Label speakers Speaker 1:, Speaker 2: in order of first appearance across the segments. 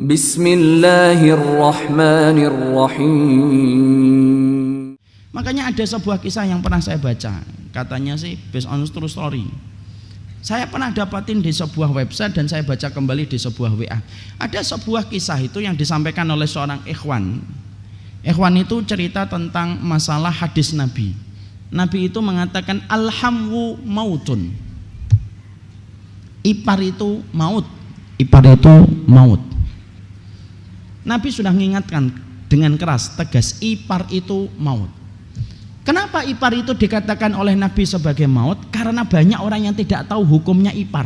Speaker 1: Bismillahirrahmanirrahim.
Speaker 2: Makanya ada sebuah kisah yang pernah saya baca, katanya sih based on true story. Saya pernah dapatin di sebuah website dan saya baca kembali di sebuah WA. Ada sebuah kisah itu yang disampaikan oleh seorang ikhwan. Ikhwan itu cerita tentang masalah hadis Nabi. Nabi itu mengatakan alhamwu mautun. Ipar itu maut. Ipar itu maut. Nabi sudah mengingatkan dengan keras, tegas, ipar itu maut. Kenapa ipar itu dikatakan oleh Nabi sebagai maut? Karena banyak orang yang tidak tahu hukumnya ipar.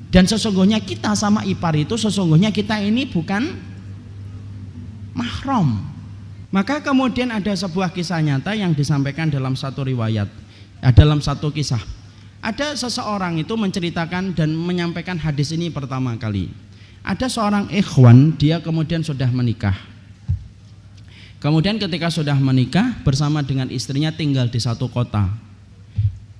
Speaker 2: Dan sesungguhnya kita sama ipar itu, sesungguhnya kita ini bukan mahram. Maka kemudian ada sebuah kisah nyata yang disampaikan dalam satu riwayat, dalam satu kisah. Ada seseorang itu menceritakan dan menyampaikan hadis ini pertama kali. Ada seorang ikhwan, dia kemudian sudah menikah. Kemudian ketika sudah menikah bersama dengan istrinya tinggal di satu kota.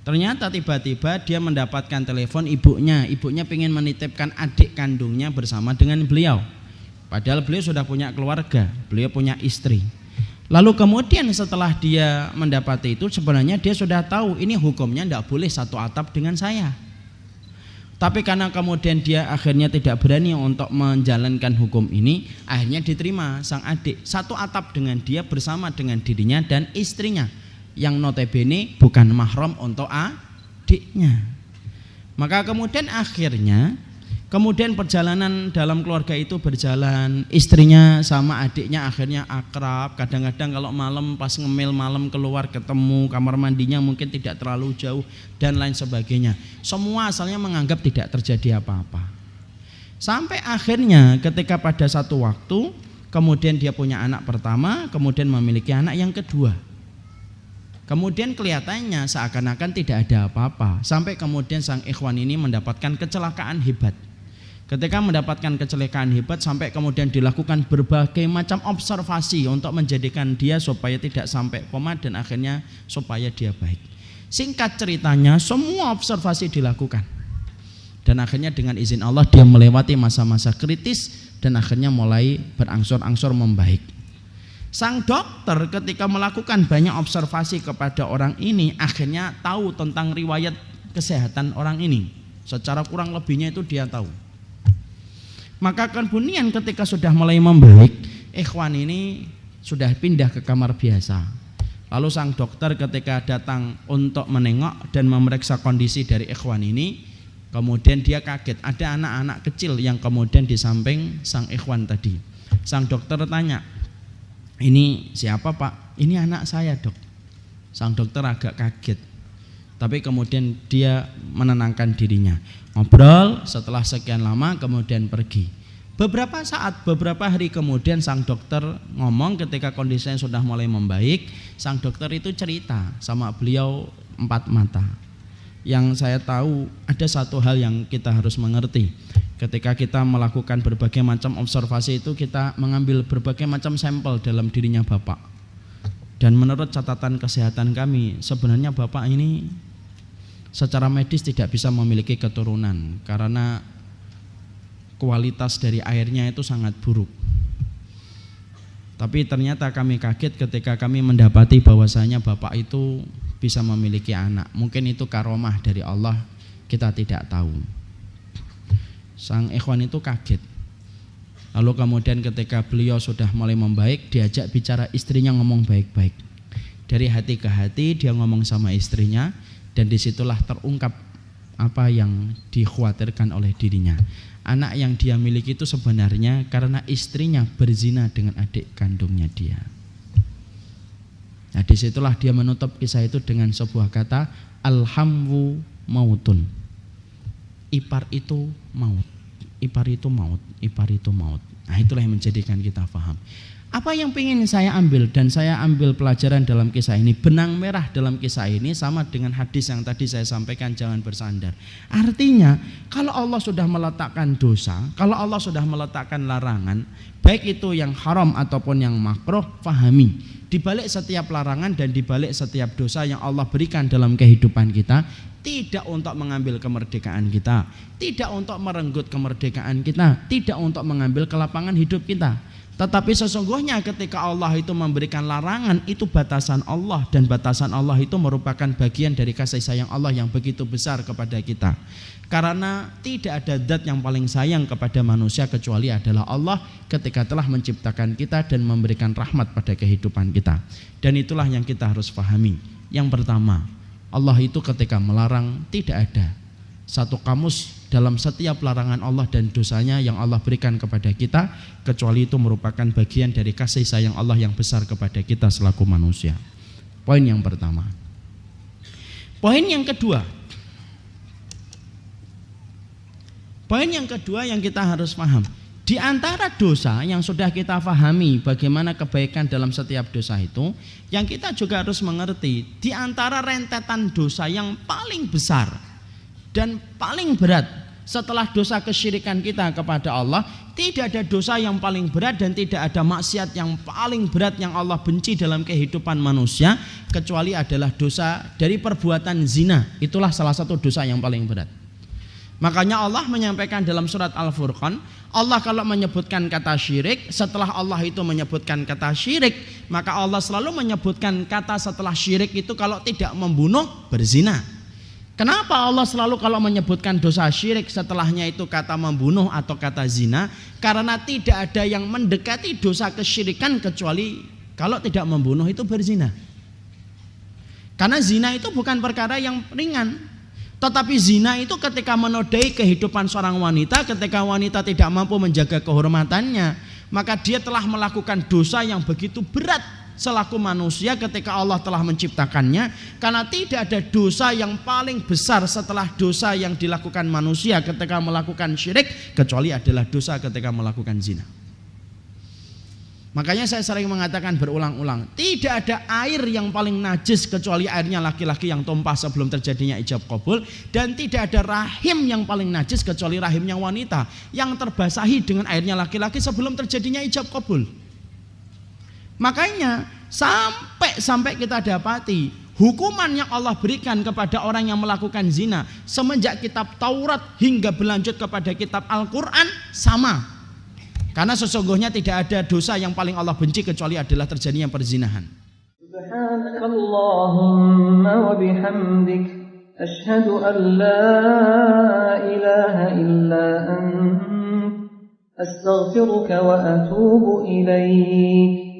Speaker 2: Ternyata tiba-tiba dia mendapatkan telepon ibunya. Ibunya ingin menitipkan adik kandungnya bersama dengan beliau. Padahal beliau sudah punya keluarga, beliau punya istri. Lalu kemudian setelah dia mendapati itu, sebenarnya dia sudah tahu ini hukumnya tidak boleh satu atap dengan saya. Tapi karena kemudian dia akhirnya tidak berani untuk menjalankan hukum ini, akhirnya diterima sang adik satu atap dengan dia bersama dengan dirinya dan istrinya yang notabene bukan mahram untuk adiknya. Maka kemudian akhirnya perjalanan dalam keluarga itu berjalan, istrinya sama adiknya akhirnya akrab. Kadang-kadang kalau malam pas ngemil malam keluar ketemu, kamar mandinya mungkin tidak terlalu jauh dan lain sebagainya. Semua asalnya menganggap tidak terjadi apa-apa. Sampai akhirnya ketika pada satu waktu kemudian dia punya anak pertama, kemudian memiliki anak yang kedua. Kemudian kelihatannya seakan-akan tidak ada apa-apa. Sampai kemudian sang ikhwan ini mendapatkan kecelakaan hebat. Ketika mendapatkan kecelakaan hebat sampai kemudian dilakukan berbagai macam observasi untuk menjadikan dia supaya tidak sampai koma dan akhirnya supaya dia baik. Singkat ceritanya semua observasi dilakukan. Dan akhirnya dengan izin Allah dia melewati masa-masa kritis dan akhirnya mulai berangsur-angsur membaik. Sang dokter ketika melakukan banyak observasi kepada orang ini akhirnya tahu tentang riwayat kesehatan orang ini. Secara kurang lebihnya itu dia tahu. Maka kemudian ketika sudah mulai membaik, ikhwan ini sudah pindah ke kamar biasa. Lalu sang dokter ketika datang untuk menengok dan memeriksa kondisi dari ikhwan ini, kemudian dia kaget ada anak-anak kecil yang kemudian di samping sang ikhwan tadi. Sang dokter tanya, ini siapa pak? Ini anak saya dok. Sang dokter agak kaget, tapi kemudian dia menenangkan dirinya. Ngobrol setelah sekian lama kemudian pergi. Beberapa hari kemudian sang dokter ngomong ketika kondisinya sudah mulai membaik. Sang dokter itu cerita sama beliau empat mata. Yang saya tahu ada satu hal yang kita harus mengerti. Ketika kita melakukan berbagai macam observasi itu kita mengambil berbagai macam sampel dalam dirinya bapak. Dan menurut catatan kesehatan kami sebenarnya bapak ini secara medis tidak bisa memiliki keturunan karena kualitas dari airnya itu sangat buruk. Tapi ternyata kami kaget ketika kami mendapati bahwasanya bapak itu bisa memiliki anak. Mungkin itu karomah dari Allah, kita tidak tahu. Sang ikhwan itu kaget. Lalu kemudian ketika beliau sudah mulai membaik, diajak bicara istrinya ngomong baik-baik. Dari hati ke hati dia ngomong sama istrinya. Dan disitulah terungkap apa yang dikhawatirkan oleh dirinya. Anak yang dia miliki itu sebenarnya karena istrinya berzina dengan adik kandungnya dia. Nah disitulah dia menutup kisah itu dengan sebuah kata alhamwu mautun. Ipar itu maut. Ipar itu maut. Ipar itu maut. Nah itulah yang menjadikan kita paham. Apa yang ingin saya ambil dan saya ambil pelajaran dalam kisah ini, benang merah dalam kisah ini sama dengan hadis yang tadi saya sampaikan, jangan bersandar. Artinya kalau Allah sudah meletakkan dosa, kalau Allah sudah meletakkan larangan, baik itu yang haram ataupun yang makruh, fahami. Di balik setiap larangan dan di balik setiap dosa yang Allah berikan dalam kehidupan kita, tidak untuk mengambil kemerdekaan kita, tidak untuk merenggut kemerdekaan kita, tidak untuk mengambil kelapangan hidup kita. Tetapi sesungguhnya ketika Allah itu memberikan larangan, itu batasan Allah, dan batasan Allah itu merupakan bagian dari kasih sayang Allah yang begitu besar kepada kita. Karena tidak ada zat yang paling sayang kepada manusia kecuali adalah Allah ketika telah menciptakan kita dan memberikan rahmat pada kehidupan kita. Dan itulah yang kita harus pahami. Yang pertama, Allah itu ketika melarang tidak ada satu kamus dalam setiap larangan Allah dan dosanya yang Allah berikan kepada kita kecuali itu merupakan bagian dari kasih sayang Allah yang besar kepada kita selaku manusia. Poin yang pertama. Poin yang kedua. Poin yang kedua yang kita harus paham. Di antara dosa yang sudah kita pahami bagaimana kebaikan dalam setiap dosa itu, yang kita juga harus mengerti di antara rentetan dosa yang paling besar dan paling berat setelah dosa kesyirikan kita kepada Allah, tidak ada dosa yang paling berat dan tidak ada maksiat yang paling berat yang Allah benci dalam kehidupan manusia kecuali adalah dosa dari perbuatan zina. Itulah salah satu dosa yang paling berat. Makanya Allah menyampaikan dalam surat Al-Furqan, Allah kalau menyebutkan kata syirik, setelah Allah itu menyebutkan kata syirik, maka Allah selalu menyebutkan kata setelah syirik itu kalau tidak membunuh, berzina. Kenapa Allah selalu kalau menyebutkan dosa syirik setelahnya itu kata membunuh atau kata zina? Karena tidak ada yang mendekati dosa kesyirikan kecuali kalau tidak membunuh itu berzina. Karena zina itu bukan perkara yang ringan. Tetapi zina itu ketika menodai kehidupan seorang wanita, ketika wanita tidak mampu menjaga kehormatannya, maka dia telah melakukan dosa yang begitu berat selaku manusia ketika Allah telah menciptakannya. Karena tidak ada dosa yang paling besar setelah dosa yang dilakukan manusia ketika melakukan syirik kecuali adalah dosa ketika melakukan zina. Makanya saya sering mengatakan berulang-ulang, tidak ada air yang paling najis kecuali airnya laki-laki yang tumpah sebelum terjadinya ijab qabul, dan tidak ada rahim yang paling najis kecuali rahimnya wanita yang terbasahi dengan airnya laki-laki sebelum terjadinya ijab qabul. Makanya sampai kita dapati hukuman yang Allah berikan kepada orang yang melakukan zina semenjak kitab Taurat hingga berlanjut kepada kitab Al-Quran sama. Karena sesungguhnya tidak ada dosa yang paling Allah benci kecuali adalah terjadinya perzinahan.
Speaker 1: Subhanakallahumma wa bihamdik asyhadu an la ilaha illa ant astaghfiruka wa atubu ilaik.